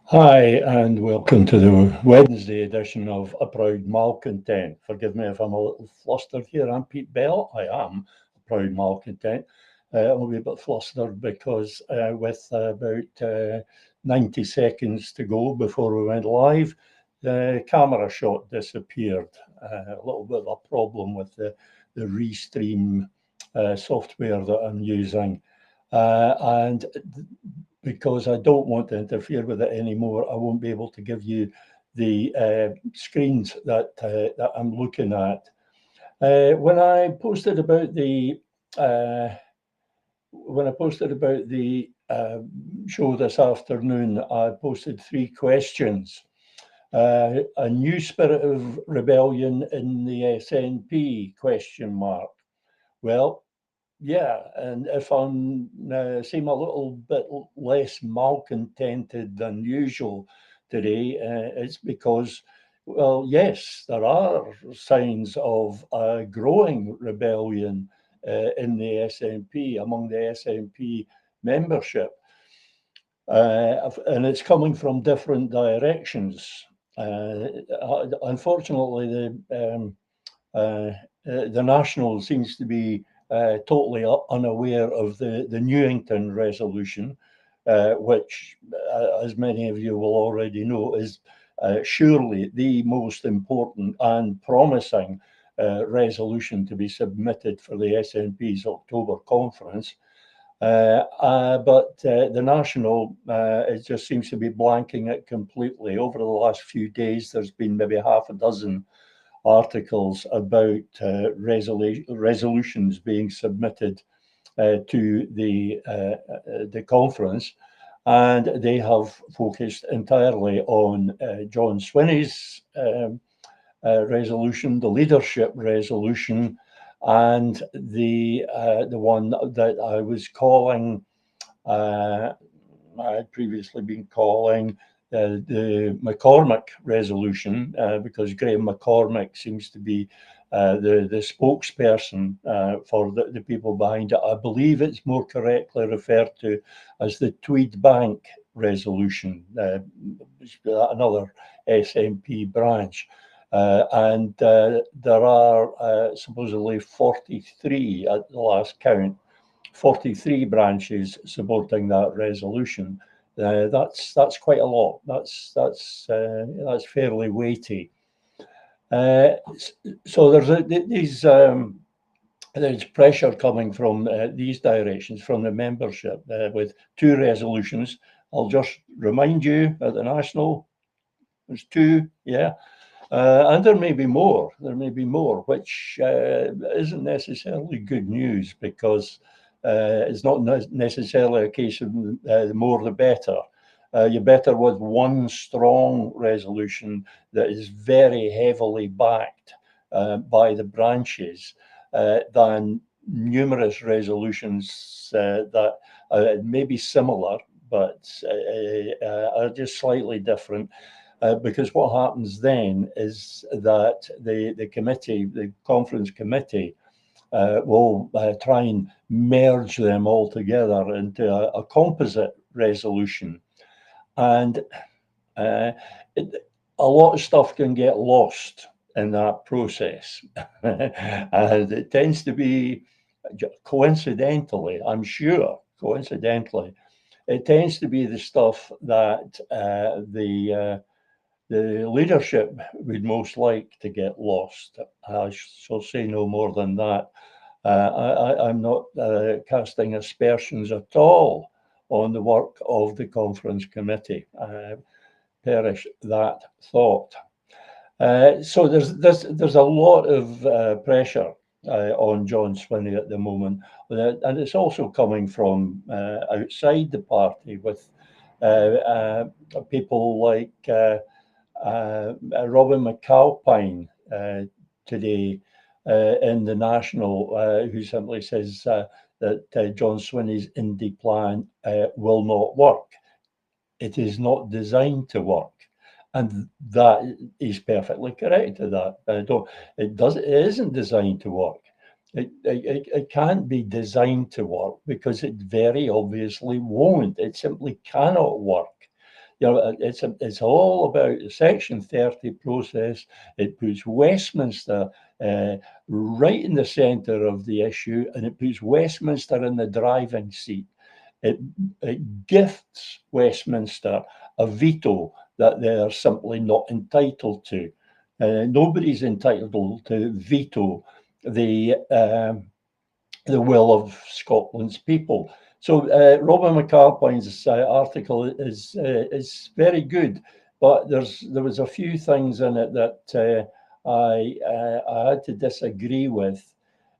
Hi, and welcome to the Wednesday edition of A Proud Malcontent. Forgive me if I'm a little flustered here. I'm Pete Bell. I am a proud malcontent. I'm a wee bit flustered because with about 90 seconds to go before we went live, the camera shot disappeared. A little bit of a problem with the Restream software that I'm using. And because I don't want to interfere with it anymore, I won't be able to give you the screens that I'm looking at. When I posted about the uh, show this afternoon, I posted three questions. A new spirit of rebellion in the SNP? Question mark. Well, yeah, and if I'm seem a little bit less malcontented than usual today, it's because, well, yes, there are signs of a growing rebellion in the SNP, among the SNP membership, and it's coming from different directions. Unfortunately, the National seems to be totally unaware of the Newington resolution, which, as many of you will already know, is surely the most important and promising resolution to be submitted for the SNP's October conference. But the National, it just seems to be blanking it completely. Over the last few days, there's been maybe half a dozen articles about resolutions being submitted to the conference, and they have focused entirely on John Swinney's resolution, the leadership resolution, and the one that I was calling. I had previously been calling the McCormick resolution because Graham McCormick seems to be the spokesperson for the people behind it. I believe it's more correctly referred to as the Tweed Bank resolution, another SNP branch. And there are supposedly 43 at the last count, 43 branches supporting that resolution. That's quite a lot. That's fairly weighty. So there's pressure coming from these directions from the membership with two resolutions. I'll just remind you at the National, there's two, yeah. And there may be more. There may be more, which isn't necessarily good news because it's not necessarily a case of the more the better. You're better with one strong resolution that is very heavily backed by the branches than numerous resolutions that may be similar but are just slightly different. Because what happens then is that the committee, the conference committee, will try and merge them all together into a composite resolution. And uh, a lot of stuff can get lost in that process. And it tends to be, coincidentally, I'm sure, coincidentally, it tends to be the stuff that the leadership would most like to get lost. I shall say no more than that. I'm not casting aspersions at all on the work of the conference committee. Perish that thought. So there's a lot of pressure on John Swinney at the moment, and it's also coming from outside the party with people like Robin McAlpine today in the National, who simply says that John Swinney's indie plan will not work. It is not designed to work. And that is perfectly correct to that. It isn't designed to work. It can't be designed to work because it very obviously won't. It simply cannot work. it's all about the Section 30 process. It puts Westminster right in the centre of the issue, and it puts Westminster in the driving seat. It gifts Westminster a veto that they're simply not entitled to. Nobody's entitled to veto the will of Scotland's people. So Robin McAlpine's article is very good, but there was a few things in it that I had to disagree with.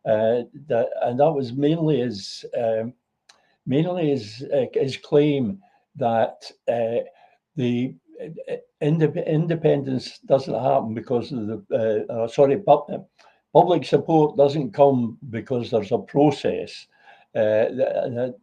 And that was mainly his claim that the independence doesn't happen because of the public support doesn't come because there's a process. The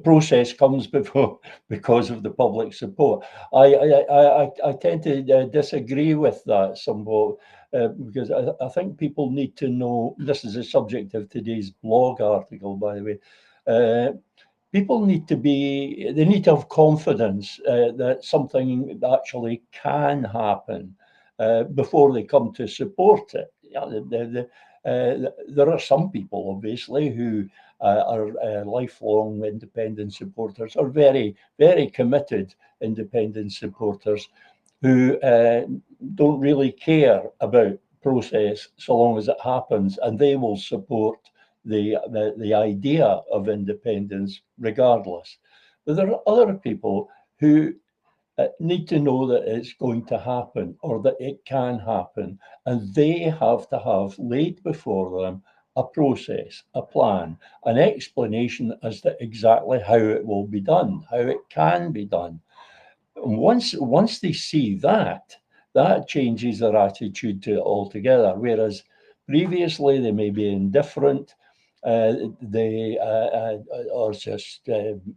process comes because of the public support. I tend to disagree with that somewhat, because I think people need to know. This is the subject of today's blog article, by the way. People need to have confidence that something actually can happen before they come to support it. There are some people, obviously, who are lifelong independent supporters, or very, very committed independent supporters, who don't really care about process so long as it happens, and they will support the idea of independence regardless. But there are other people who need to know that it's going to happen, or that it can happen, and they have to have laid before them a process, a plan, an explanation as to exactly how it will be done, how it can be done. And once they see that, that changes their attitude to it altogether. Whereas previously they may be indifferent, they or just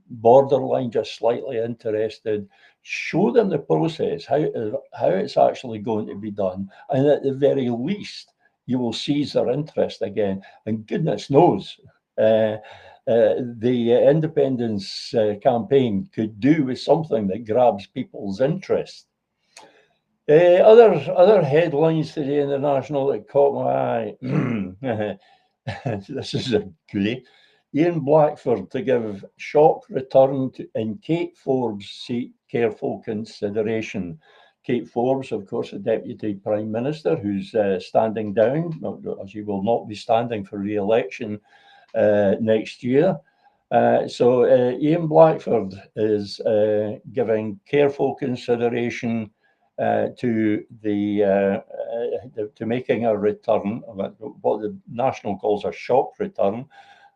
borderline, just slightly interested. Show them the process, how it's actually going to be done, and at the very least, you will seize their interest again. And goodness knows, the independence campaign could do with something that grabs people's interest. Other headlines today in the National that caught my eye. This is a goodie. Ian Blackford to give shock return in Kate Forbes' seat careful consideration. Kate Forbes, of course, a Deputy Prime Minister who's standing down. She will not be standing for re-election next year. So Ian Blackford is giving careful consideration to making a return, what the National calls a shock return.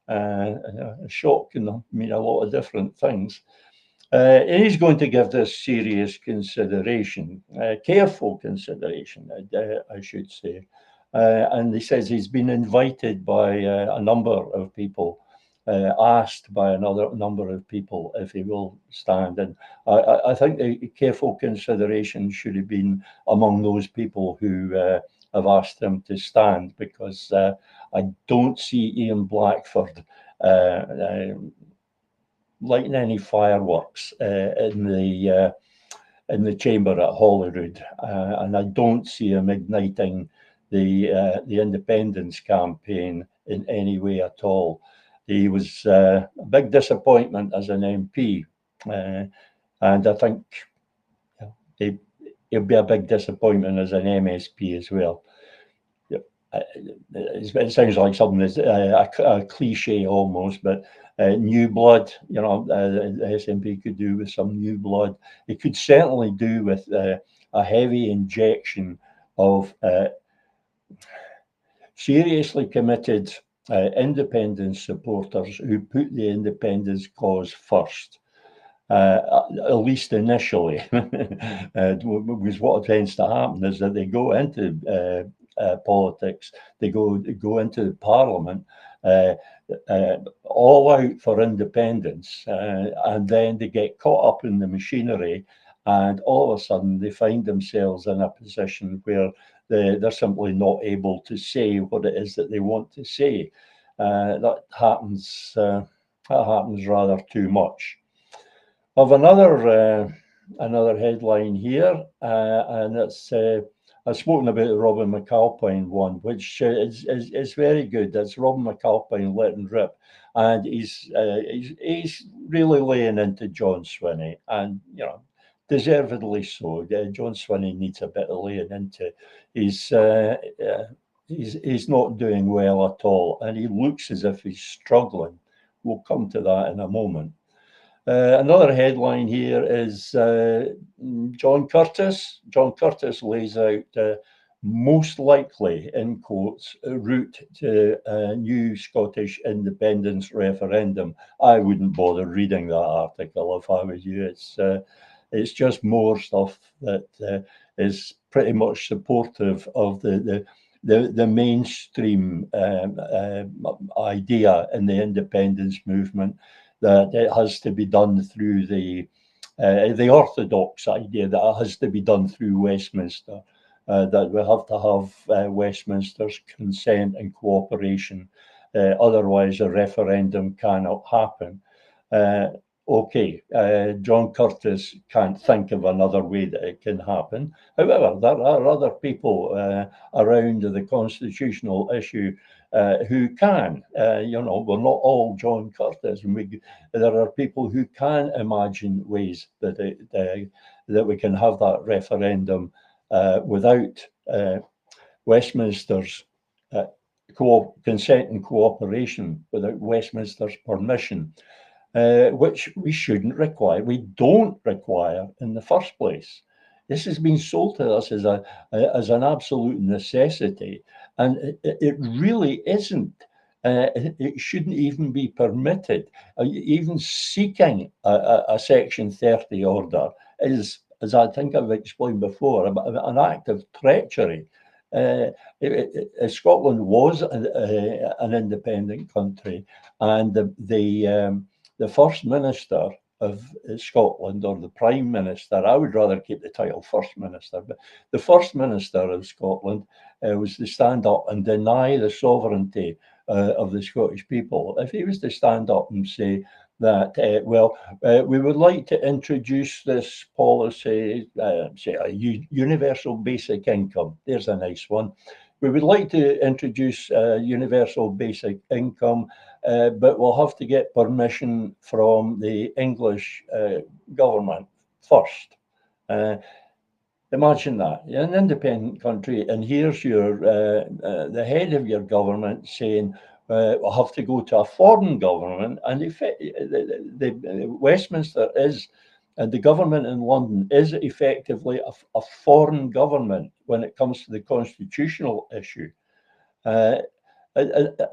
A shock can mean a lot of different things. And he's going to give this serious consideration, careful consideration, I should say. And he says he's been invited by a number of people, asked by another number of people if he will stand. And I think the careful consideration should have been among those people who have asked him to stand, because I don't see Ian Blackford lighting any fireworks in the chamber at Holyrood, and I don't see him igniting the independence campaign in any way at all. He was a big disappointment as an MP, and I think he'll be a big disappointment as an MSP as well. It sounds like something that's a cliche almost, but new blood, the SNP could do with some new blood. It could certainly do with a heavy injection of seriously committed independence supporters who put the independence cause first. At least initially, because what tends to happen is that they go into politics, they go into Parliament all out for independence, and then they get caught up in the machinery, and all of a sudden they find themselves in a position where they're simply not able to say what it is that they want to say. That happens rather too much. I've another headline here, and it's I've spoken about the Robin McAlpine one, which is very good. That's Robin McAlpine letting rip, and he's really laying into John Swinney, and deservedly so. John Swinney needs a bit of laying into. He's he's not doing well at all, and he looks as if he's struggling. We'll come to that in a moment. Another headline here is John Curtis. John Curtis lays out most likely, in quotes, route to a new Scottish independence referendum. I wouldn't bother reading that article if I was you. It's just more stuff that is pretty much supportive of the mainstream idea in the independence movement, that it has to be done through the orthodox idea that it has to be done through Westminster, that we have to have Westminster's consent and cooperation, otherwise a referendum cannot happen. Okay, John Curtis can't think of another way that it can happen. However, there are other people around the constitutional issue who can. We're not all John Curtis, and there are people who can imagine ways that that we can have that referendum without Westminster's consent and cooperation, without Westminster's permission. Which we shouldn't require. We don't require in the first place. This has been sold to us as an absolute necessity, and it really isn't. It shouldn't even be permitted. Even seeking a Section 30 order is, as I think I've explained before, an act of treachery. Scotland was an independent country, and the First Minister of Scotland, or the Prime Minister, I would rather keep the title First Minister, but the First Minister of Scotland was to stand up and deny the sovereignty of the Scottish people. If he was to stand up and say that, we would like to introduce this policy, say a universal basic income. There's a nice one. We would like to introduce universal basic income, but we'll have to get permission from the English government first. Imagine that, you're an independent country, and here's the head of your government saying, we'll have to go to a foreign government, and the Westminster is, and the government in London is effectively a foreign government when it comes to the constitutional issue. And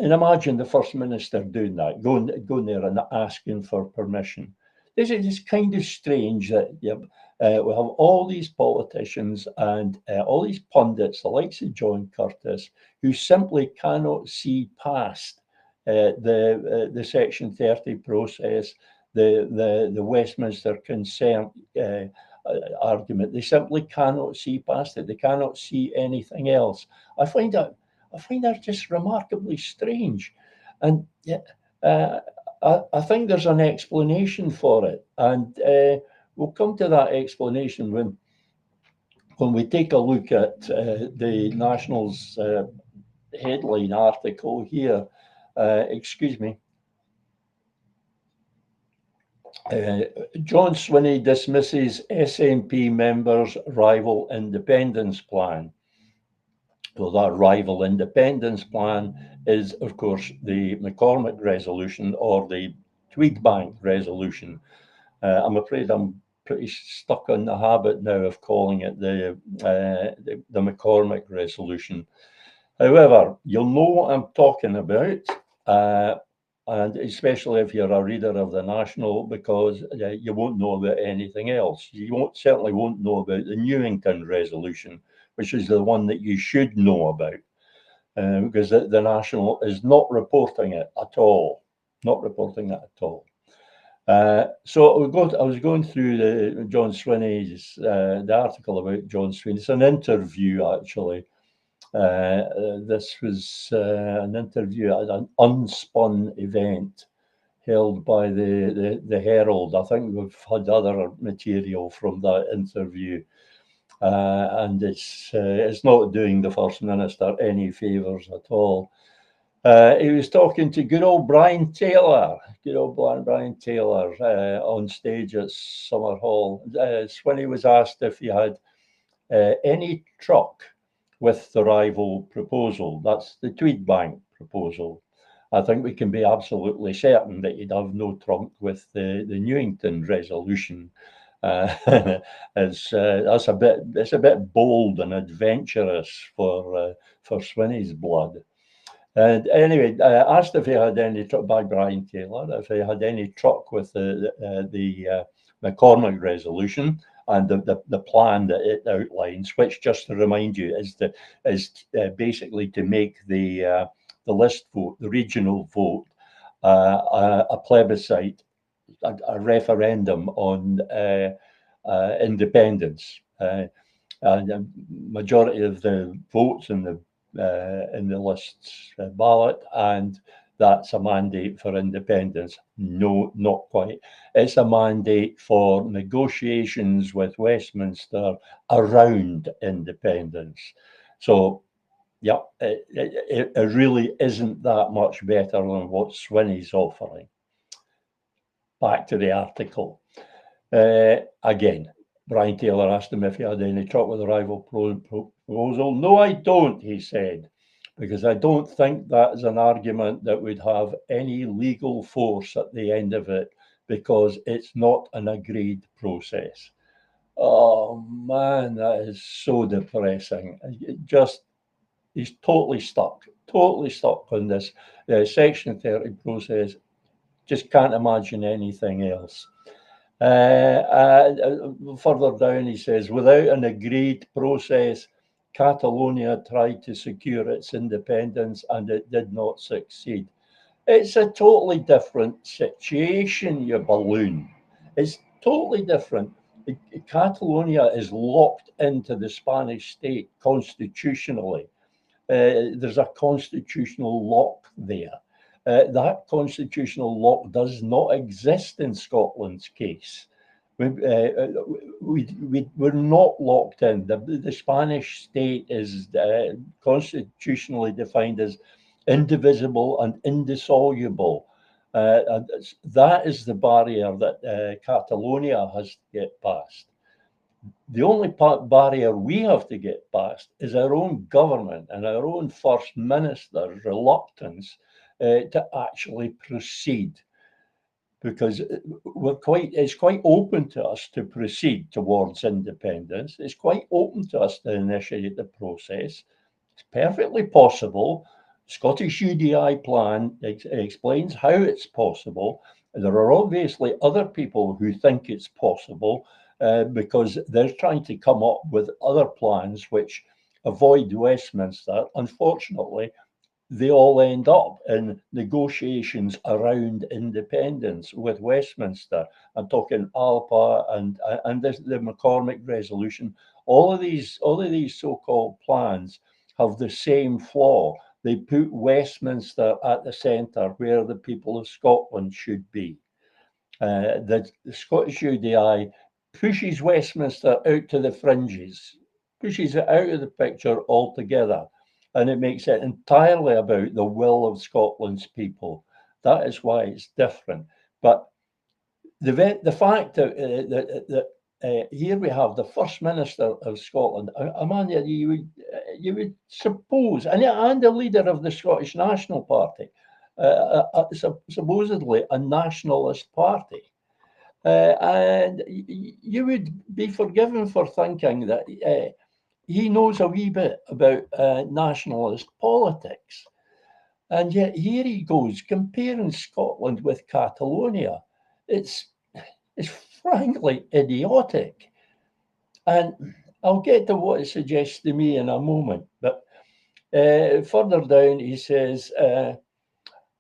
imagine the First Minister doing that, going there and asking for permission. This is kind of strange that we have all these politicians and all these pundits, the likes of John Curtis, who simply cannot see past the Section 30 process, the Westminster consent argument. They simply cannot see past it. They cannot see anything else. I find that just remarkably strange, and I think there's an explanation for it, and we'll come to that explanation when we take a look at the National's headline article here. Excuse me. John Swinney dismisses SNP members' rival independence plan. Well, that rival independence plan is, of course, the McCormick resolution or the Tweedbank resolution. I'm afraid I'm pretty stuck on the habit now of calling it the McCormick resolution. However, you'll know what I'm talking about, and especially if you're a reader of the National, because you won't know about anything else. You certainly won't know about the Newington resolution, which is the one that you should know about, because the National is not reporting it at all. Not reporting it at all. So I was going through the John Swinney's the article about John Swinney. It's an interview, actually. This was an interview at an unspun event held by the Herald. I think we've had other material from that interview, and it's not doing the First Minister any favours at all. He was talking to good old Brian Taylor, Brian Taylor, on stage at Summerhall. Swinney was asked if he had any truck with the rival proposal. That's the Tweed Bank proposal. I think we can be absolutely certain that you'd have no trunk with the Newington resolution. It's a bit bold and adventurous for Swinney's blood. And anyway, asked if he had any truck by Brian Taylor, if he had any truck with the McCormick resolution and the plan that it outlines, which, just to remind you, is basically to make the list vote, the regional vote, a plebiscite, a referendum on independence. And the majority of the votes in the list's ballot, and that's a mandate for independence. No, not quite. It's a mandate for negotiations with Westminster around independence. So, yeah, it really isn't that much better than what Swinney's offering. Back to the article. Again, Brian Taylor asked him if he had any truck with the rival proposal. No, I don't, he said, because I don't think that is an argument that would have any legal force at the end of it, because it's not an agreed process. Oh man, that is so depressing. He's totally stuck on this Section 30 process. Just can't imagine anything else. Further down, he says, without an agreed process, Catalonia tried to secure its independence and it did not succeed. It's a totally different situation, you balloon. It's totally different. Catalonia is locked into the Spanish state constitutionally. There's a constitutional lock there. That constitutional lock does not exist in Scotland's case. We're not locked in. The Spanish state is constitutionally defined as indivisible and indissoluble. And that is the barrier that Catalonia has to get past. The only barrier we have to get past is our own government and our own First Minister's reluctance to actually proceed, because it's quite open to us to proceed towards independence. It's quite open to us to initiate the process. It's perfectly possible. Scottish UDI plan explains how it's possible. There are obviously other people who think it's possible because they're trying to come up with other plans which avoid Westminster. Unfortunately, they all end up in negotiations around independence with Westminster. I'm talking Alba and the McCormick resolution. All of these so-called plans have the same flaw. They put Westminster at the centre, where the people of Scotland should be. The Scottish UDI pushes Westminster out to the fringes, pushes it out of the picture altogether, and it makes it entirely about the will of Scotland's people. That is why it's different. But the fact that here we have the First Minister of Scotland, a man that you would suppose, and the leader of the Scottish National Party, supposedly a nationalist party. And you would be forgiven for thinking that he knows a wee bit about nationalist politics. And yet here he goes, comparing Scotland with Catalonia. It's frankly idiotic. And I'll get to what it suggests to me in a moment. But further down, he says,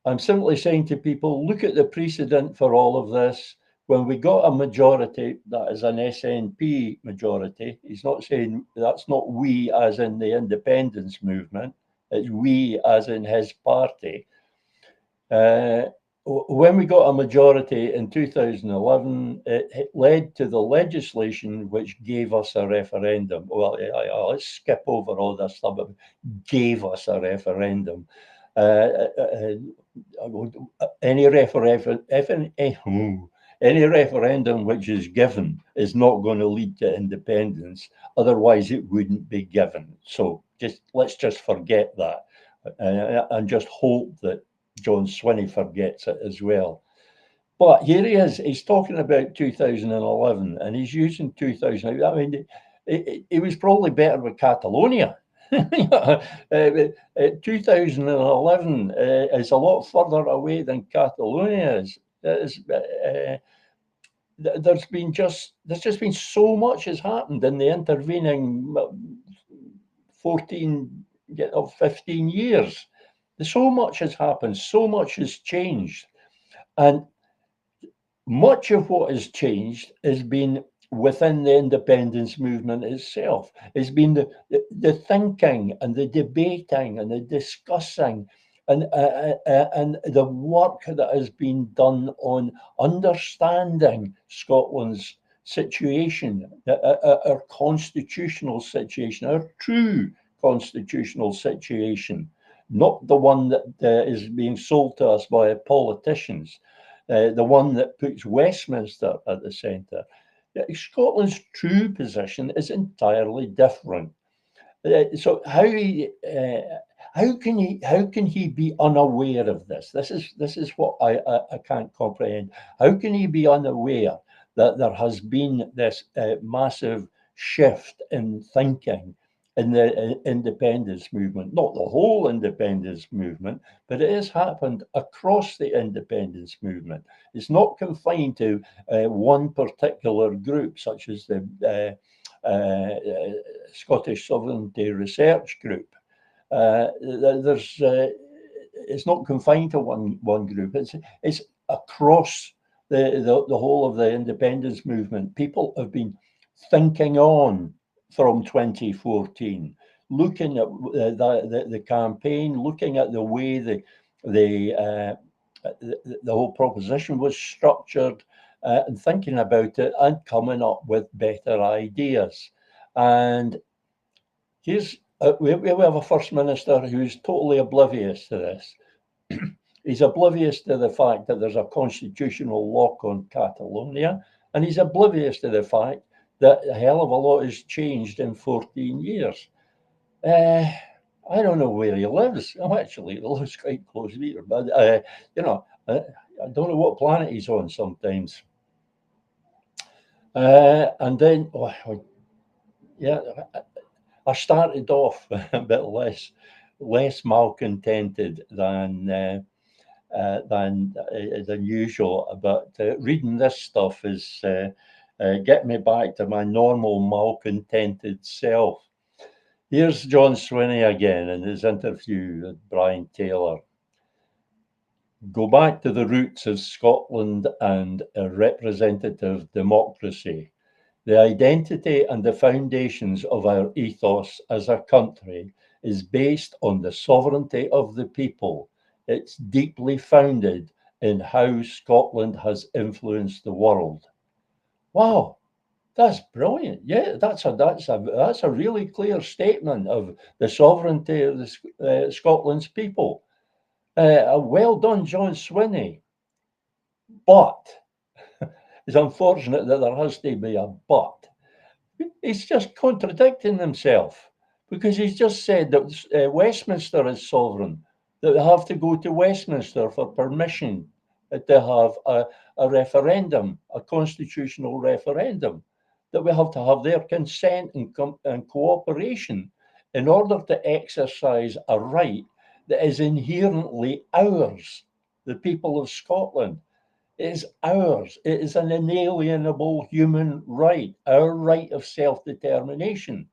I'm simply saying to people, look at the precedent for all of this. When we got a majority, that is an SNP majority, he's not saying that's not we as in the independence movement, it's we as in his party. when we got a majority in 2011, it led to the legislation which gave us a referendum. Well, let's skip over all this stuff, but gave us a referendum. Any referendum which is given is not going to lead to independence. Otherwise, it wouldn't be given. So let's just forget that, and just hope that John Swinney forgets it as well. But here he is. He's talking about 2011, and he's using 2000. I mean, it was probably better with Catalonia. 2011 is a lot further away than Catalonia is. There's just been so much has happened in the intervening 14 or 15 years. So much has happened, so much has changed, and much of what has changed has been within the independence movement itself. It's been the thinking and the debating and the discussing and the work that has been done on understanding Scotland's situation, our constitutional situation, our true constitutional situation, not the one that is being sold to us by politicians. The one that puts Westminster at the centre. Scotland's true position is entirely different. So how can he be unaware of this? This is what I can't comprehend. How can he be unaware that there has been this massive shift in thinking in the independence movement? Not the whole independence movement, but it has happened across the independence movement. It's not confined to one particular group, such as the Scottish Sovereignty Research Group. It's not confined to one group. It's across the whole of the independence movement. People have been thinking on from 2014, looking at the campaign, looking at the way the whole proposition was structured, and thinking about it and coming up with better ideas. And here's we have a First Minister who's totally oblivious to this. He's oblivious to the fact that there's a constitutional lock on Catalonia, and he's oblivious to the fact that a hell of a lot has changed in 14 years. I don't know where he lives. Oh, actually, he lives quite close here, but I don't know what planet he's on sometimes. And then, I started off a bit less malcontented than usual, but reading this stuff is getting me back to my normal malcontented self. Here's John Swinney again in his interview with Brian Taylor. Go back to the roots of Scotland and a representative democracy. The identity and the foundations of our ethos as a country is based on the sovereignty of the people. It's deeply founded in how Scotland has influenced the world. Wow, that's brilliant. Yeah, that's a really clear statement of the sovereignty of the Scotland's people. Well done, John Swinney. But it's unfortunate that there has to be a but. He's just contradicting himself, because he's just said that Westminster is sovereign, that they have to go to Westminster for permission to have a referendum, a constitutional referendum, that we have to have their consent and cooperation in order to exercise a right that is inherently ours, the people of Scotland. It is ours. It is an inalienable human right, our right of self-determination.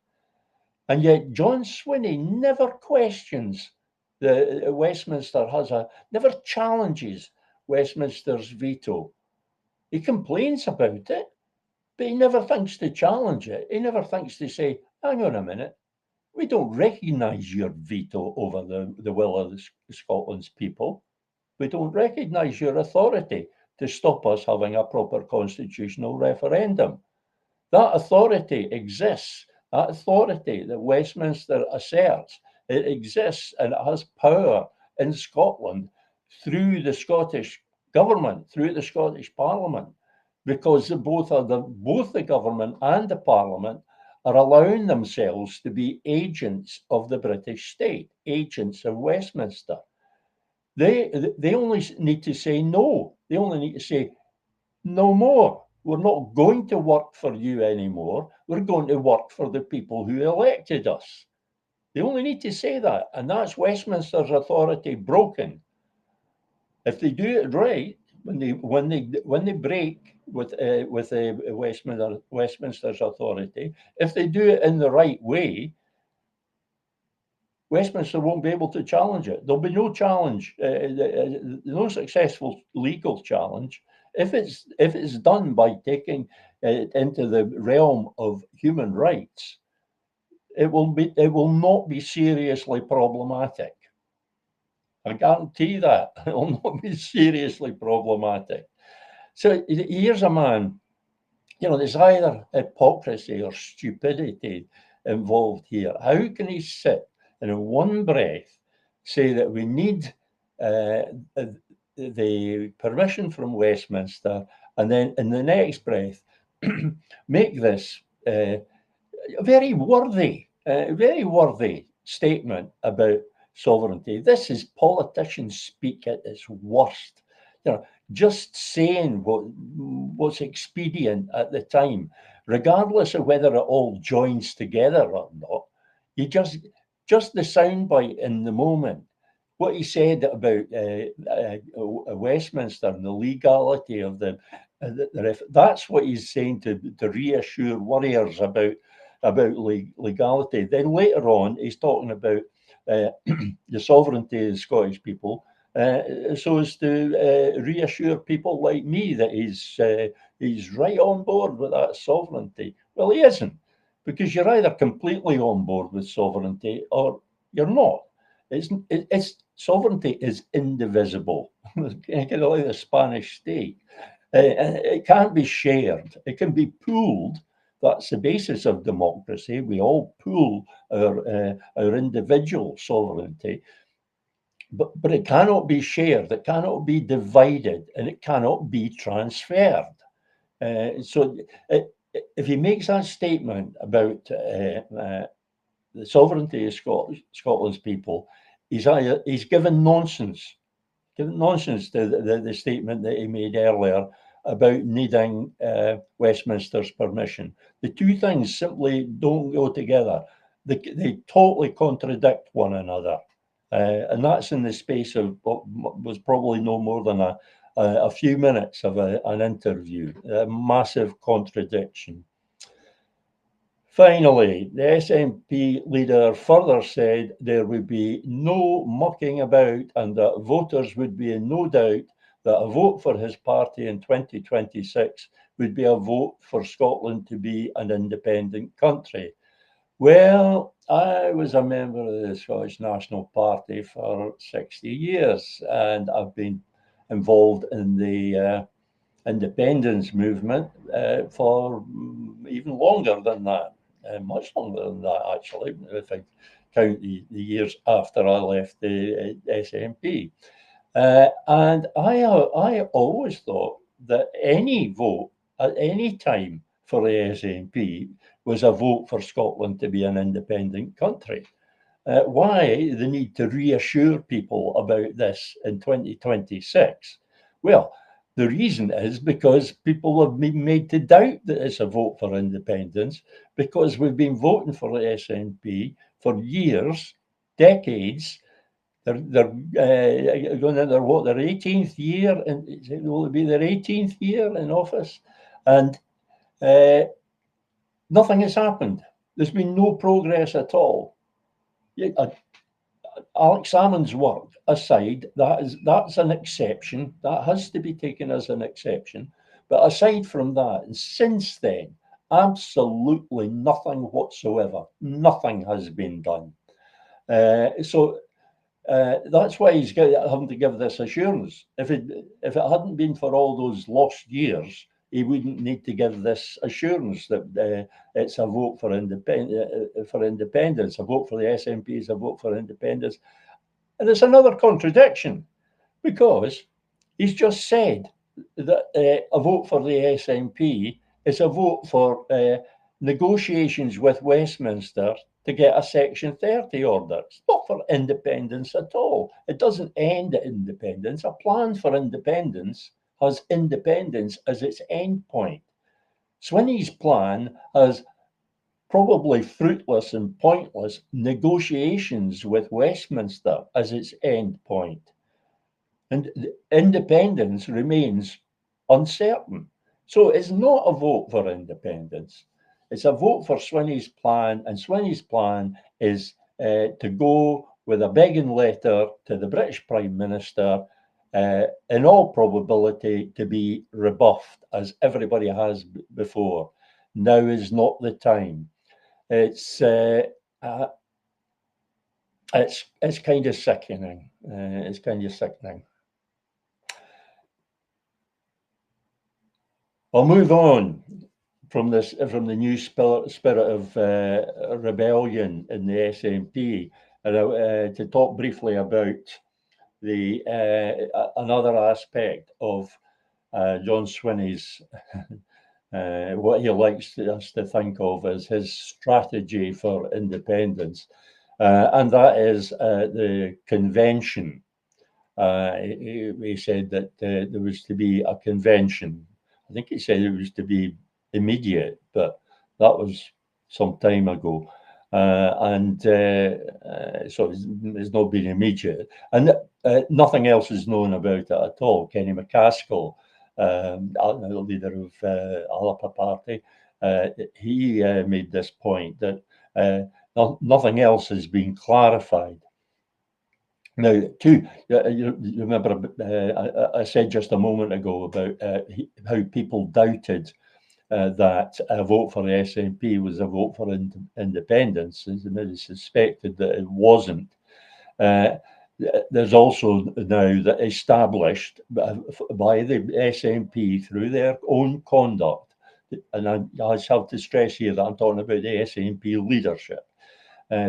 And yet John Swinney never questions Westminster never challenges Westminster's veto. He complains about it, but he never thinks to challenge it. He never thinks to say, hang on a minute, we don't recognise your veto over the will of Scotland's people. We don't recognise your authority to stop us having a proper constitutional referendum. That authority exists. That authority that Westminster asserts, it exists and it has power in Scotland through the Scottish government, through the Scottish Parliament, because both the government and the Parliament are allowing themselves to be agents of the British state, agents of Westminster. They only need to say no. They only need to say no more. We're not going to work for you anymore. We're going to work for the people who elected us. They only need to say that, and that's Westminster's authority broken. If they do it right, when they break with Westminster's authority, if they do it in the right way, Westminster won't be able to challenge it. There'll be no challenge, no successful legal challenge. If it's done by taking it into the realm of human rights, it will not be seriously problematic. I guarantee that it will not be seriously problematic. So here's a man, there's either hypocrisy or stupidity involved here. How can he sit and in one breath say that we need the permission from Westminster, and then in the next breath make this very worthy statement about sovereignty? This is politicians speak at its worst. Just saying what's expedient at the time, regardless of whether it all joins together or not. You just the soundbite in the moment. What he said about Westminster and the legality of that's what he's saying to reassure worriers about legality. Then later on, he's talking about the sovereignty of the Scottish people, so as to reassure people like me that he's right on board with that sovereignty. Well, he isn't, because you're either completely on board with sovereignty or you're not. It's sovereignty is indivisible, kind of like the Spanish state. It can't be shared. It can be pooled. That's the basis of democracy. We all pool our individual sovereignty, but it cannot be shared. It cannot be divided, and it cannot be transferred. So if he makes that statement about the sovereignty of Scotland's people, he's given nonsense. Given nonsense to the statement that he made earlier about needing Westminster's permission. The two things simply don't go together. They totally contradict one another. And that's in the space of what was probably no more than a few minutes of an interview. A massive contradiction. Finally, the SNP leader further said there would be no mucking about and that voters would be in no doubt that a vote for his party in 2026 would be a vote for Scotland to be an independent country. Well, I was a member of the Scottish National Party for 60 years, and I've been involved in the independence movement for even longer than that. Much longer than that, actually, if I count the years after I left the SNP. And I always thought that any vote at any time for the SNP was a vote for Scotland to be an independent country. Why the need to reassure people about this in 2026? Well, the reason is because people have been made to doubt that it's a vote for independence, because we've been voting for the SNP for years, decades. They're going into their 18th year, and will it be their 18th year in office? And nothing has happened. There's been no progress at all. Alex Salmond's work aside, that's an exception. That has to be taken as an exception. But aside from that, and since then, absolutely nothing whatsoever. Nothing has been done. So That's why he's having to give this assurance. If it hadn't been for all those lost years, he wouldn't need to give this assurance that it's a vote for independence. A vote for the SNP is a vote for independence, and it's another contradiction because he's just said that a vote for the SNP is a vote for negotiations with Westminster to get a Section 30 order. It's not for independence at all. It doesn't end at independence. A plan for independence has independence as its end point. Swinney's plan has probably fruitless and pointless negotiations with Westminster as its end point. And independence remains uncertain. So it's not a vote for independence. It's a vote for Swinney's plan, and Swinney's plan is to go with a begging letter to the British Prime Minister, in all probability to be rebuffed, as everybody has before. Now is not the time. It's kind of sickening. It's kind of sickening. I'll move on from the new spirit of rebellion in the SNP, and to talk briefly about the another aspect of John Swinney's what he likes us to think of as his strategy for independence, and that is the convention. He said that there was to be a convention. I think he said it was to be immediate, but that was some time ago. So it's not been immediate. And nothing else is known about it at all. Kenny McCaskill, the leader of Alba Party, he made this point that nothing else has been clarified. Now, you remember I said just a moment ago about how people doubted that a vote for the SNP was a vote for independence, and they suspected that it wasn't. There's also now that established by the SNP through their own conduct, and I just have to stress here that I'm talking about the SNP leadership,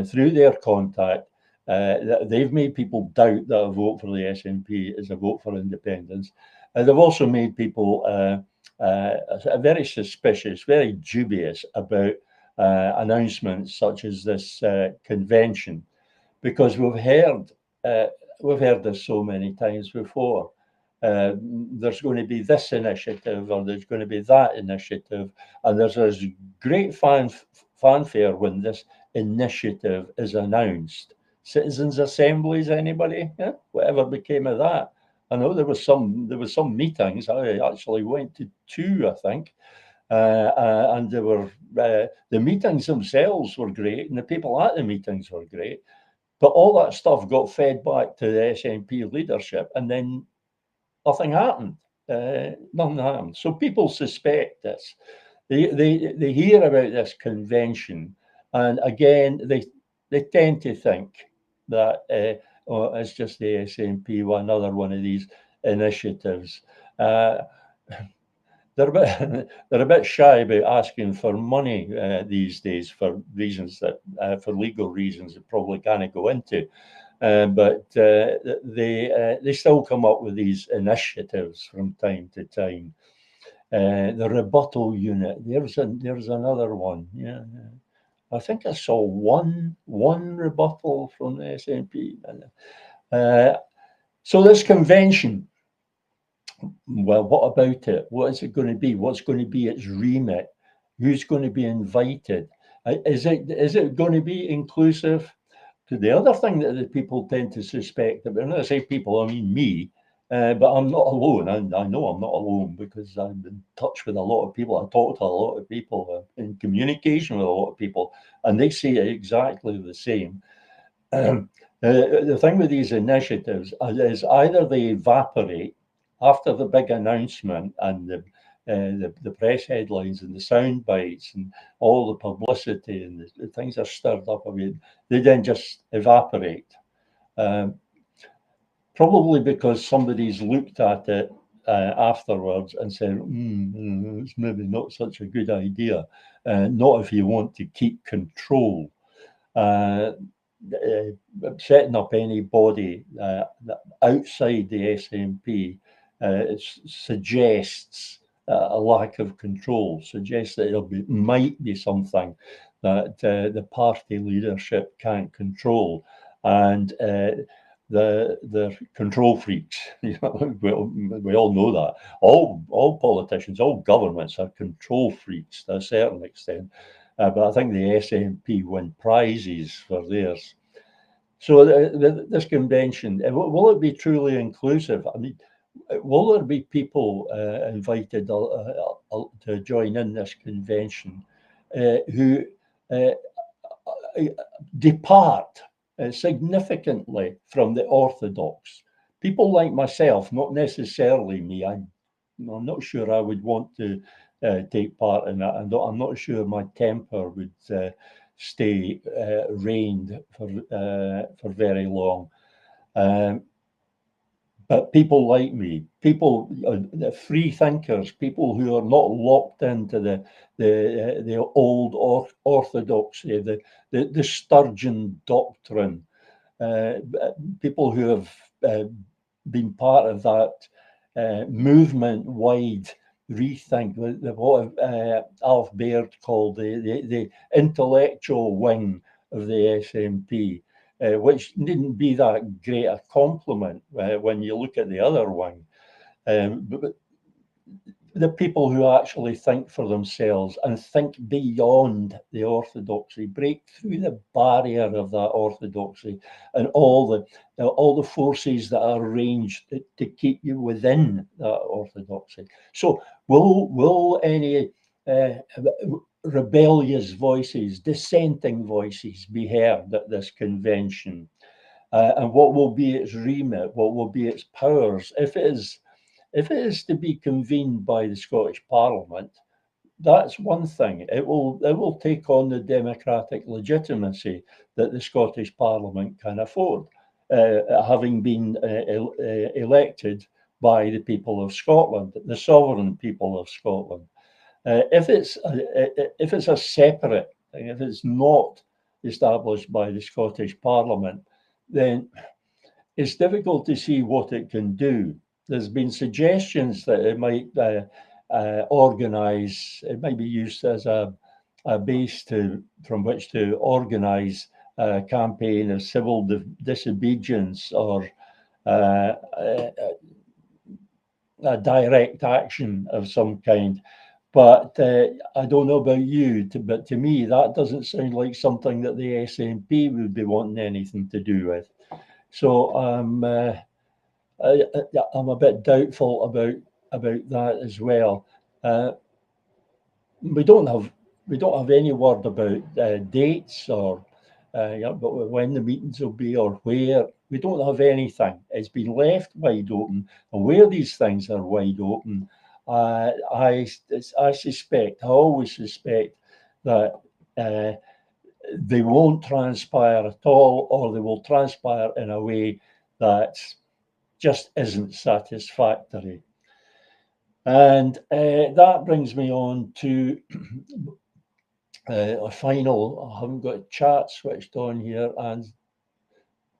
through their contact. They've made people doubt that a vote for the SNP is a vote for independence. They've also made people very suspicious, very dubious about announcements such as this convention, because we've heard this so many times before. There's going to be this initiative, or there's going to be that initiative, and there's this great fanfare when this initiative is announced. Citizens' assemblies, anybody? Yeah? Whatever became of that? I know there was some meetings. I actually went to two, I think, and there were the meetings themselves were great, and the people at the meetings were great. But all that stuff got fed back to the SNP leadership, and then nothing happened. Nothing happened. So people suspect this. They hear about this convention, and again they tend to think that it's just the SNP, another one of these initiatives. They're a bit shy about asking for money these days for reasons that, for legal reasons, that probably can't go into. But they still come up with these initiatives from time to time. The rebuttal unit. There's another one. Yeah. I think I saw one rebuttal from the SNP. So this convention, well, what about it? What is it going to be? What's going to be its remit? Who's going to be invited? Is it going to be inclusive? The other thing that the people tend to suspect, when I say people, I mean me, but I'm not alone. I know I'm not alone because I'm in touch with a lot of people. I talk to a lot of people, in communication with a lot of people, and they say exactly the same. The thing with these initiatives is either they evaporate after the big announcement and the press headlines and the sound bites and all the publicity and the things are stirred up. I mean, they then just evaporate. Probably because somebody's looked at it afterwards and said, it's maybe not such a good idea, not if you want to keep control. Setting up any body outside the SNP suggests a lack of control, suggests that might be something that the party leadership can't control. And the control freaks, we all know that. All politicians, all governments are control freaks to a certain extent. But I think the SNP win prizes for theirs. So this convention, will it be truly inclusive? I mean, will there be people invited to join in this convention who depart significantly from the orthodox? People like myself, not necessarily me. I'm not sure I would want to take part in that. I'm not sure my temper would stay reined for very long. But people like me, people, free thinkers, people who are not locked into the old orthodoxy, the Sturgeon doctrine, people who have been part of that movement-wide rethink, what Alf Baird called the intellectual wing of the SNP. Which needn't be that great a compliment when you look at the other wing. But the people who actually think for themselves and think beyond the orthodoxy, break through the barrier of that orthodoxy and all the forces that are arranged to keep you within that orthodoxy. So will any rebellious voices, dissenting voices be heard at this convention? And what will be its remit? What will be its powers? If it is to be convened by the Scottish Parliament, that's one thing. It will take on the democratic legitimacy that the Scottish Parliament can afford, having been elected by the people of Scotland, the sovereign people of Scotland. If it's a separate thing, if it's not established by the Scottish Parliament, then it's difficult to see what it can do. There's been suggestions that it might organise, it might be used as a base from which to organise a campaign of civil disobedience or a direct action of some kind. But I don't know about you, but to me, that doesn't sound like something that the SNP would be wanting anything to do with. So I'm a bit doubtful about that as well. We don't have any word about dates or but when the meetings will be or where. We don't have anything. It's been left wide open, and where these things are wide open, I suspect, I always suspect that they won't transpire at all, or they will transpire in a way that just isn't satisfactory. And that brings me on to a final. I haven't got chat switched on here, and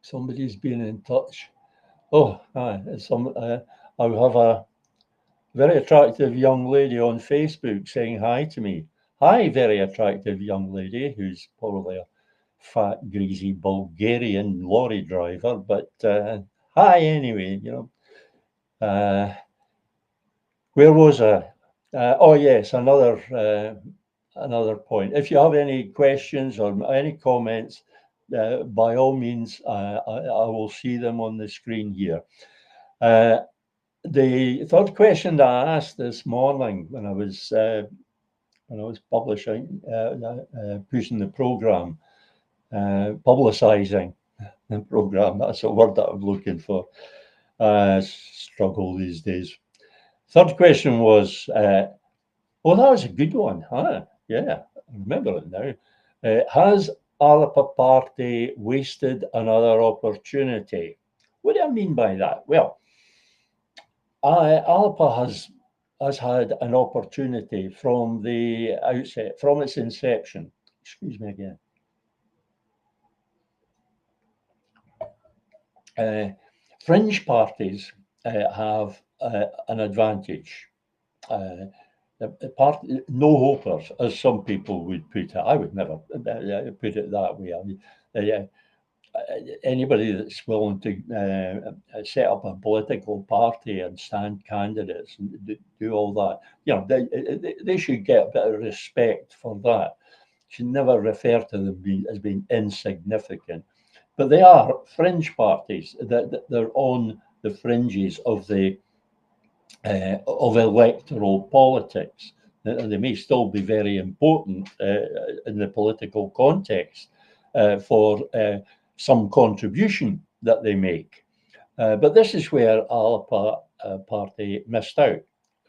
somebody's been in touch. Oh, I have a very attractive young lady on Facebook saying hi to me. Hi, very attractive young lady, who's probably a fat, greasy Bulgarian lorry driver, but hi anyway, where was I? Oh yes, another point. If you have any questions or any comments, by all means, I will see them on the screen here. The third question that I asked this morning when I was publishing, pushing the program, publicising the program. That's a word that I'm looking for. Struggle these days. Third question was, that was a good one, huh? Yeah, I remember it now. Has Alba Party wasted another opportunity. What do I mean by that? Well, Alba has had an opportunity from the outset, from its inception. Excuse me again. Fringe parties have an advantage. The no hopers, as some people would put it. I would never put it that way. I mean, anybody that's willing to set up a political party and stand candidates and do all that, you know, they should get a bit of respect for that. Should never refer to them as being insignificant. But they are fringe parties that they're on the fringes of electoral politics. They may still be very important in the political context for some contribution that they make. But this is where Alba Party missed out,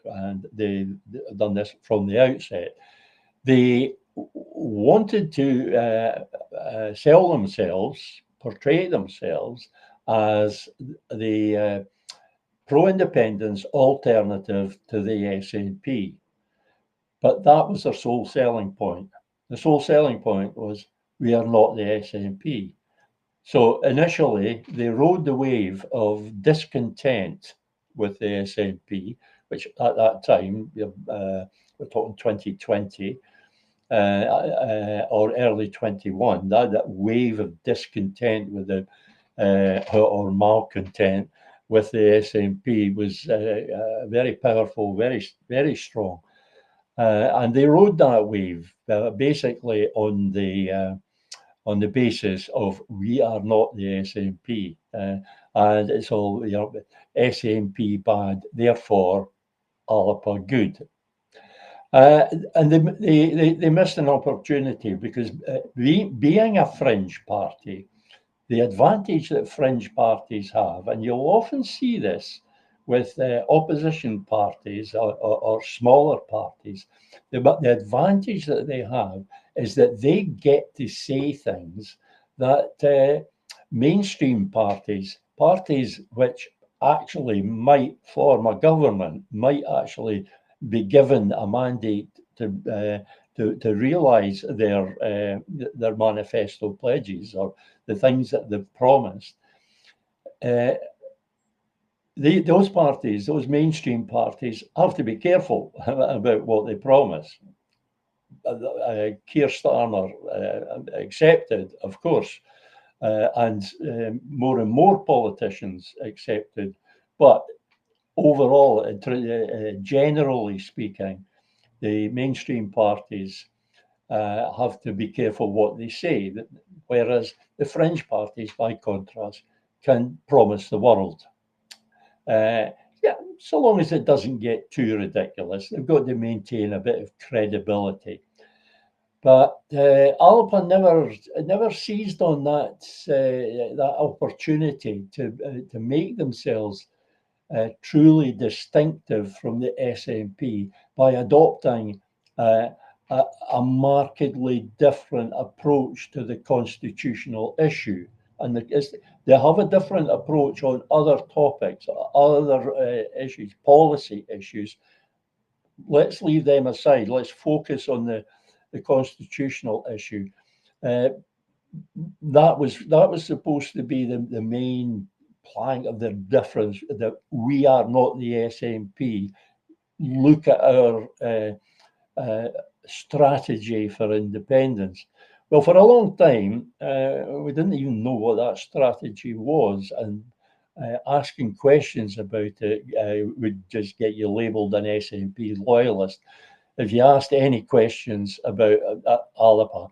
and they've done this from the outset. They wanted to sell themselves, portray themselves as the pro-independence alternative to the SNP. But that was their sole selling point. The sole selling point was, we are not the SNP. So initially, they rode the wave of discontent with the SNP, which at that time, we're talking 2020, or early 21, that wave of discontent with the or malcontent with the SNP was very powerful, very strong, and they rode that wave basically on the basis of, we are not the SNP, and it's all, you know, SNP bad, therefore Alba good. And they missed an opportunity because being a fringe party, the advantage that fringe parties have, and you'll often see this with opposition parties or smaller parties, the advantage that they have is that they get to say things that mainstream parties which actually might form a government, might actually be given a mandate to realise their manifesto pledges or the things that they've promised. Those parties, those mainstream parties, have to be careful about what they promise. Keir Starmer accepted, of course, and more and more politicians accepted, but overall, generally speaking, the mainstream parties have to be careful what they say, whereas the fringe parties, by contrast, can promise the world. Yeah, so long as it doesn't get too ridiculous, they've got to maintain a bit of credibility. But Alba never seized on that opportunity to make themselves truly distinctive from the SNP by adopting a markedly different approach to the constitutional issue. And they have a different approach on other topics, other issues, policy issues. Let's leave them aside. Let's focus on the constitutional issue. That was supposed to be the main plank of the difference, that we are not the SNP. Look at our strategy for independence. Well, for a long time, we didn't even know what that strategy was, and asking questions about it would just get you labelled an SNP loyalist. If you asked any questions about Alba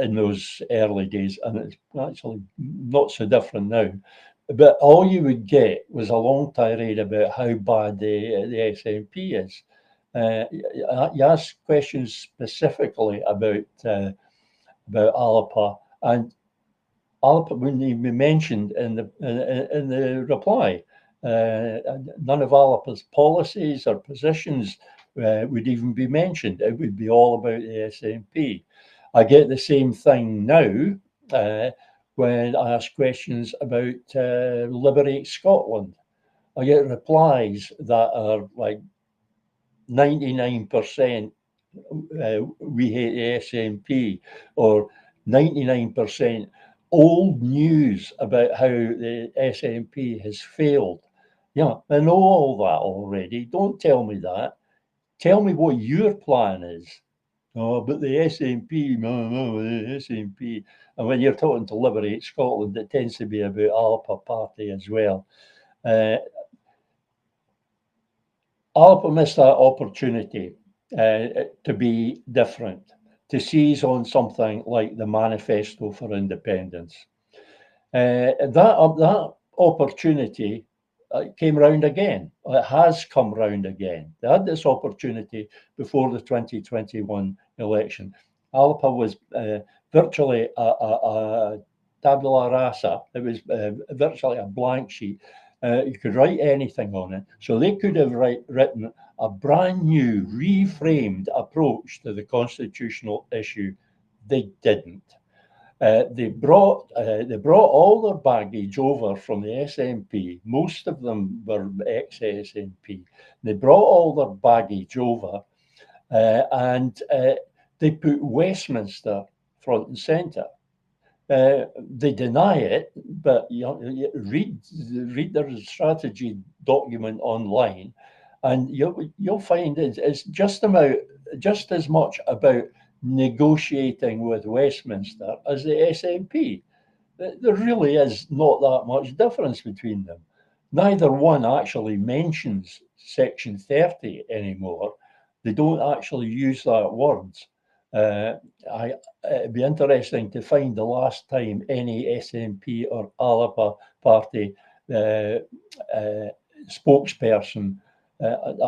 in those early days, and it's actually not so different now, but all you would get was a long tirade about how bad the SNP is. You ask questions specifically about Alba, and Alba wouldn't even be mentioned in the reply. None of Alba's policies or positions would even be mentioned. It would be all about the SNP. I get the same thing now when I ask questions about Liberate Scotland. I get replies that are like 99% we hate the SNP, or 99% old news about how the SNP has failed. Yeah, I know all that already. Don't tell me that. Tell me what your plan is. Oh, but the SNP, no, the SNP. And when you're talking to Liberate Scotland, it tends to be about Alba Party as well. Alba missed that opportunity to be different, to seize on something like the Manifesto for Independence. That opportunity came round again. It has come round again. They had this opportunity before the 2021 election. Alba was virtually a tabula rasa. It was virtually a blank sheet. You could write anything on it. So they could have written a brand new, reframed approach to the constitutional issue. They didn't. They brought all their baggage over from the SNP. Most of them were ex-SNP. They brought all their baggage over, and they put Westminster front and centre. They deny it, but read their strategy document online, and you'll find it's just as much about negotiating with Westminster as the SNP. There really is not that much difference between them. Neither one actually mentions Section 30 anymore. They don't actually use that word. It'd be interesting to find the last time any SNP or Alba Party spokesperson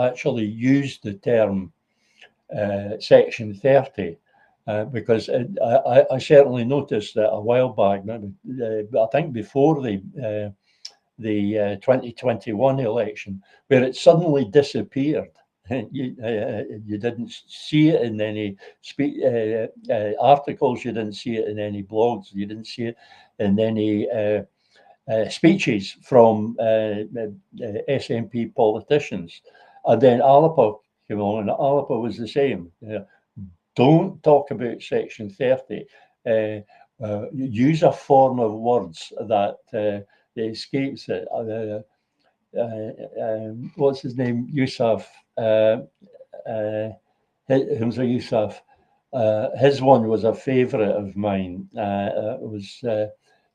actually used the term Section 30. Because I certainly noticed that a while back, I think before the 2021 election, where it suddenly disappeared. You didn't see it in any articles, you didn't see it in any blogs, you didn't see it in any speeches from SNP politicians. And then Alba came on, and Alba was the same. Don't talk about Section 30. Use a form of words that escapes it. What's his name? Yousaf. Hamza Yousaf. His one was a favourite of mine. It was,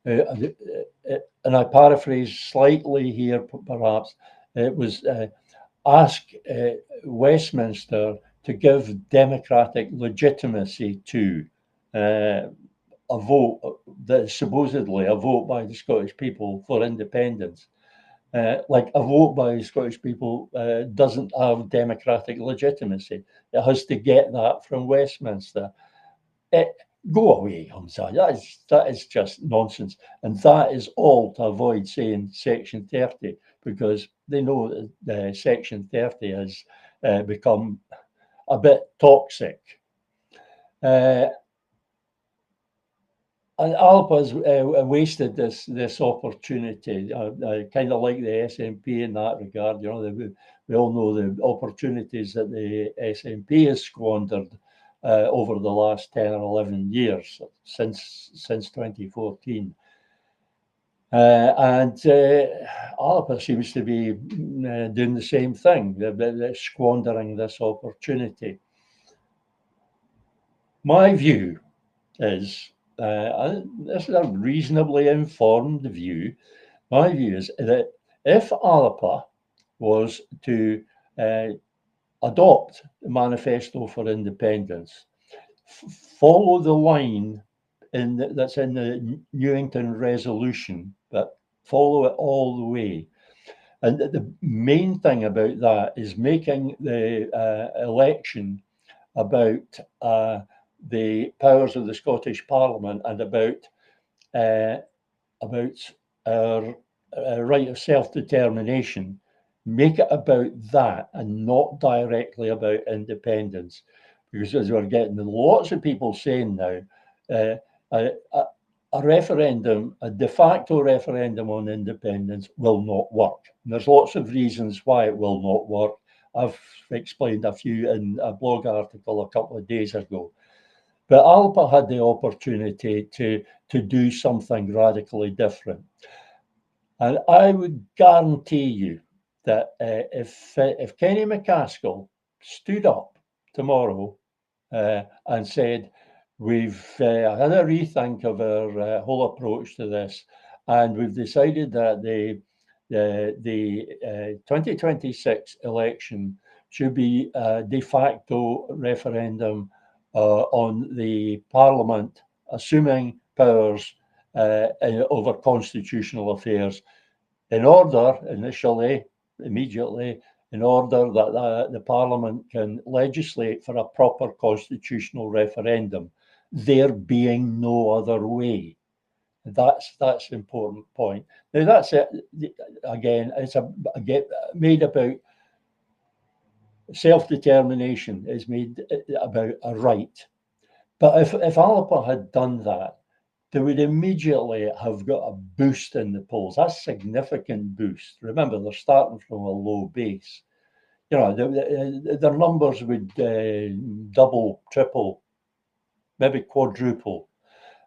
and I paraphrase slightly here, perhaps. It was ask Westminster to give democratic legitimacy to a vote that is supposedly a vote by the Scottish people for independence. Like a vote by the Scottish people doesn't have democratic legitimacy. It has to get that from Westminster. Go away, Hamza. That is just nonsense. And that is all to avoid saying Section 30, because they know that Section 30 has become a bit toxic. And Alba's wasted this opportunity. I kind of like the SNP in that regard. You know, we all know the opportunities that the SNP has squandered over the last 10 or 11 years since 2014. And Alba seems to be doing the same thing, squandering this opportunity. My view is, this is a reasonably informed view. My view is that if Alba was to adopt the Manifesto for Independence, follow the line that's in the Newington Resolution, but follow it all the way. And the main thing about that is making the election about the powers of the Scottish Parliament and about our right of self-determination. Make it about that and not directly about independence. because as we're getting lots of people saying now, uh, a, a referendum, a de facto referendum on independence will not work. And there's lots of reasons why it will not work. I've explained a few in a blog article a couple of days ago. But Alba had the opportunity to do something radically different. And I would guarantee you that if Kenny McCaskill stood up tomorrow and said, we've had a rethink of our whole approach to this, and we've decided that the 2026 election should be a de facto referendum on the Parliament assuming powers over constitutional affairs in order, immediately, in order that the Parliament can legislate for a proper constitutional referendum, there being no other way. That's an important point. Now that's it. Again, it's made about self-determination. It's made about a right. But if Alba had done that, they would immediately have got a boost in the polls. That's a significant boost. Remember, they're starting from a low base. You know, their numbers would double, triple, maybe quadruple,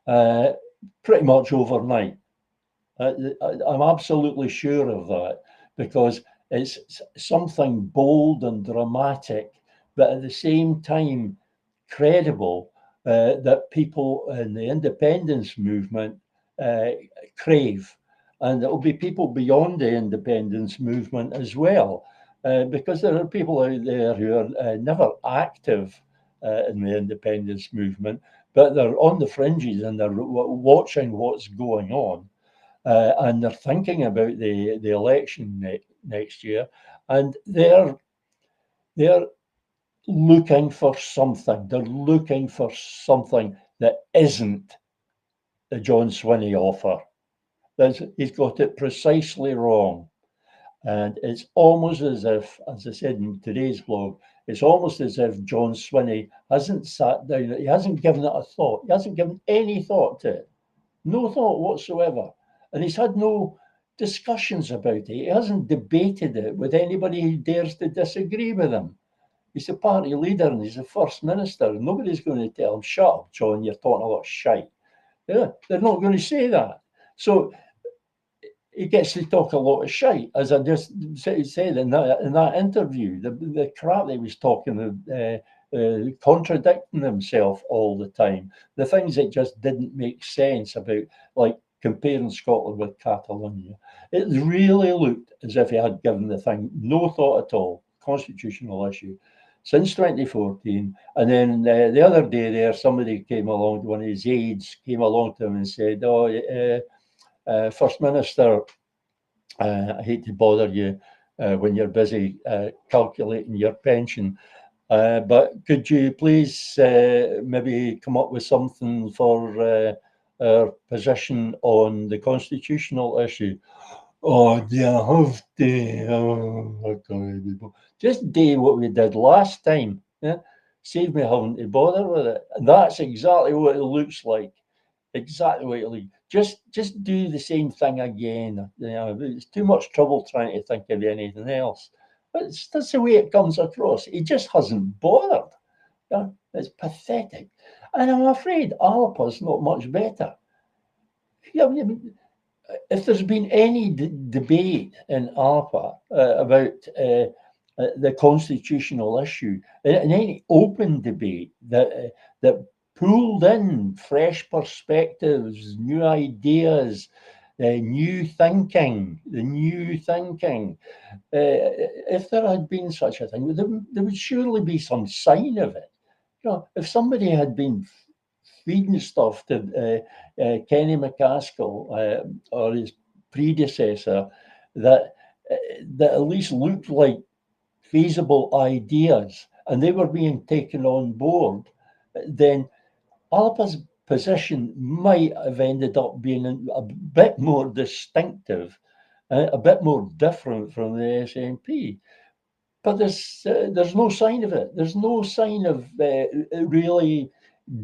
pretty much overnight. I'm absolutely sure of that because it's something bold and dramatic, but at the same time credible that people in the independence movement crave. And it will be people beyond the independence movement as well, because there are people out there who are never active in the independence movement, but they're on the fringes and they're watching what's going on. And they're thinking about the election next year, and they're looking for something. They're looking for something that isn't the John Swinney offer. He's got it precisely wrong. And it's almost as if, as I said in today's blog, it's almost as if John Swinney hasn't sat down, he hasn't given it a thought. He hasn't given any thought to it. No thought whatsoever. And he's had no discussions about it. He hasn't debated it with anybody who dares to disagree with him. He's the party leader and he's the first minister. Nobody's going to tell him, shut up, John, you're talking a lot of shite. Yeah, they're not going to say that. So he gets to talk a lot of shite, as I just said in that interview. The crap that he was talking, contradicting himself all the time. The things that just didn't make sense about, like, comparing Scotland with Catalonia. It really looked as if he had given the thing no thought at all. Constitutional issue since 2014. And then the other day there, somebody came along, one of his aides came along to him and said, First Minister, I hate to bother you when you're busy calculating your pension, but could you please maybe come up with something for our position on the constitutional issue? Oh, do you have to? Oh, just do what we did last time. Yeah? Save me having to bother with it. And that's exactly what it looks like. Exactly what it looks like. Just do the same thing again. You know, it's too much trouble trying to think of anything else. But that's the way it comes across. He just hasn't bothered. Yeah? It's pathetic. And I'm afraid Alpa's not much better. Yeah, I mean, if there's been any debate in ARPA about the constitutional issue, in any open debate that pulled in fresh perspectives, new ideas, new thinking, if there had been such a thing, there would surely be some sign of it. You know, if somebody had been feeding stuff to Kenny McCaskill or his predecessor that at least looked like feasible ideas, and they were being taken on board, then Alba's position might have ended up being a bit more distinctive, a bit more different from the SNP. but there's no sign of it. There's no sign of really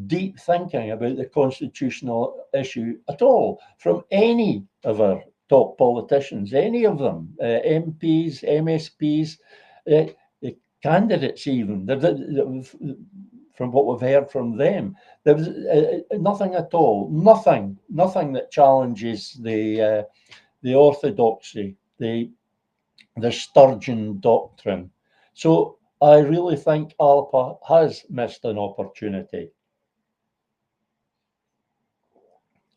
deep thinking about the constitutional issue at all from any of our top politicians, any of them, MPs, MSPs, the candidates even. From what we've heard from them, there was nothing at all, nothing that challenges the orthodoxy, the Sturgeon doctrine. So I really think Alpa has missed an opportunity.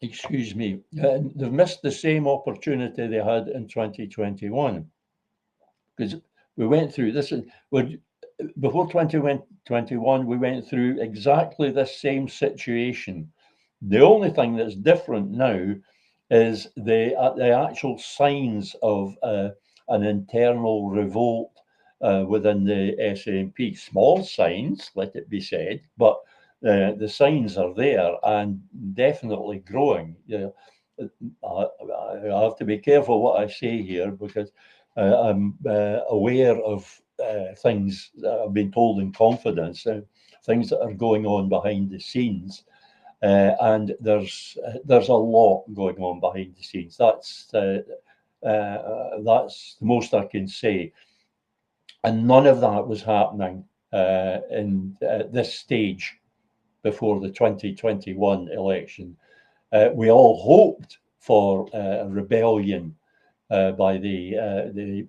Excuse me. They've missed the same opportunity they had in 2021, because we went through this. Before 2021, we went through exactly the same situation. The only thing that's different now is the actual signs of an internal revolt within the SNP. Small signs, let it be said, but the signs are there and definitely growing. You know, I have to be careful what I say here, because I'm aware of things that I've been told in confidence, things that are going on behind the scenes. And there's a lot going on behind the scenes. That's the most I can say. And none of that was happening in this stage before the 2021 election. We all hoped for a rebellion by the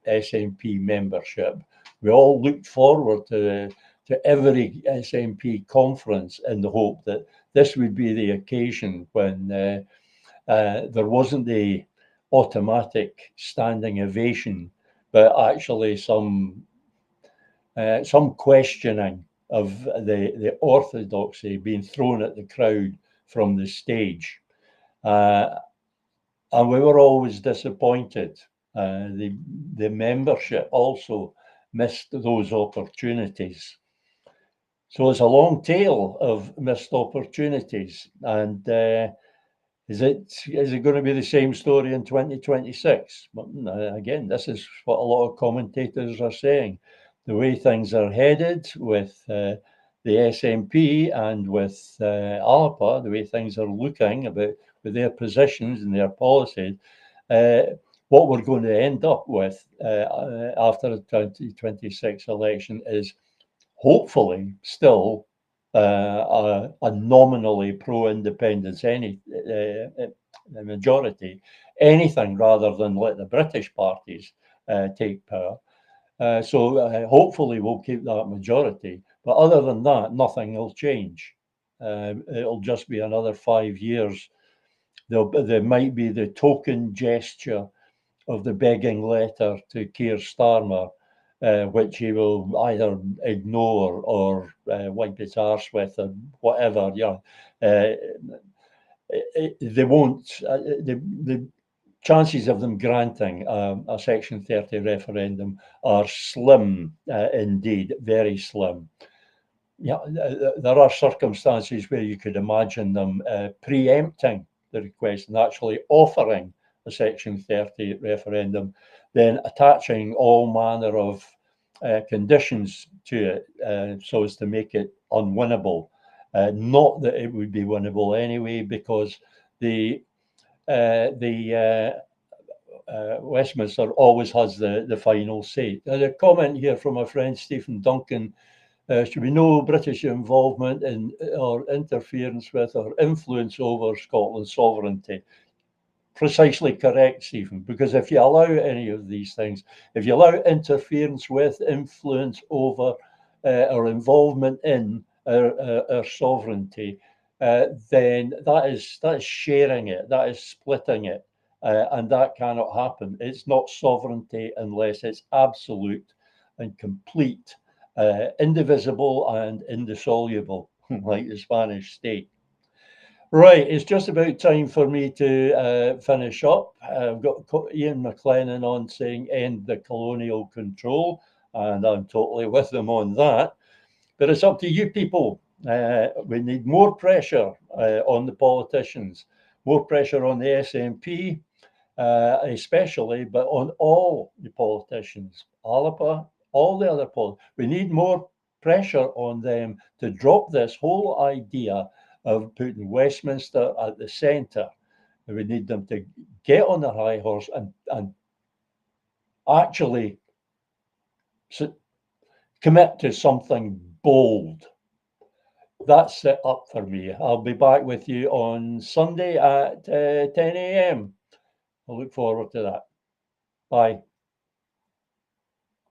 SNP membership. We all looked forward to every SNP conference in the hope that this would be the occasion when there wasn't the automatic standing ovation, but actually some questioning of the orthodoxy being thrown at the crowd from the stage. And we were always disappointed. The membership also missed those opportunities. So it's a long tail of missed opportunities. And is it going to be the same story in 2026? Again, this is what a lot of commentators are saying. The way things are headed with the SNP and with Alba, the way things are looking with their positions and their policies, what we're going to end up with after the 2026 election is hopefully still a nominally pro-independence majority, anything rather than let the British parties take power. So hopefully we'll keep that majority. But other than that, nothing will change. It'll just be another 5 years. There might be the token gesture of the begging letter to Keir Starmer, which he will either ignore or wipe his arse with, or whatever. Yeah, they won't. The chances of them granting a Section 30 referendum are slim indeed, very slim. Yeah, there are circumstances where you could imagine them preempting the request and actually offering a Section 30 referendum, then attaching all manner of conditions to it so as to make it unwinnable. Not that it would be winnable anyway, because the Westminster always has the final say. There's a comment here from a friend, Stephen Duncan. Should be no British involvement in or interference with or influence over Scotland's sovereignty. Precisely correct, Stephen, because if you allow any of these things, if you allow interference with, influence over, or involvement in our sovereignty, then that is sharing it, that is splitting it, and that cannot happen. It's not sovereignty unless it's absolute and complete, indivisible and indissoluble, like the Spanish state. Right, it's just about time for me to finish up. I've got Ian McLennan on saying end the colonial control, and I'm totally with them on that. But it's up to you people. We need more pressure on the politicians, more pressure on the SNP, especially, but on all the politicians, Alba, all the other politicians. We need more pressure on them to drop this whole idea of putting Westminster at the centre. We need them to get on their high horse and actually commit to something bold. That's it up for me. I'll be back with you on Sunday at 10 a.m. I look forward to that. Bye.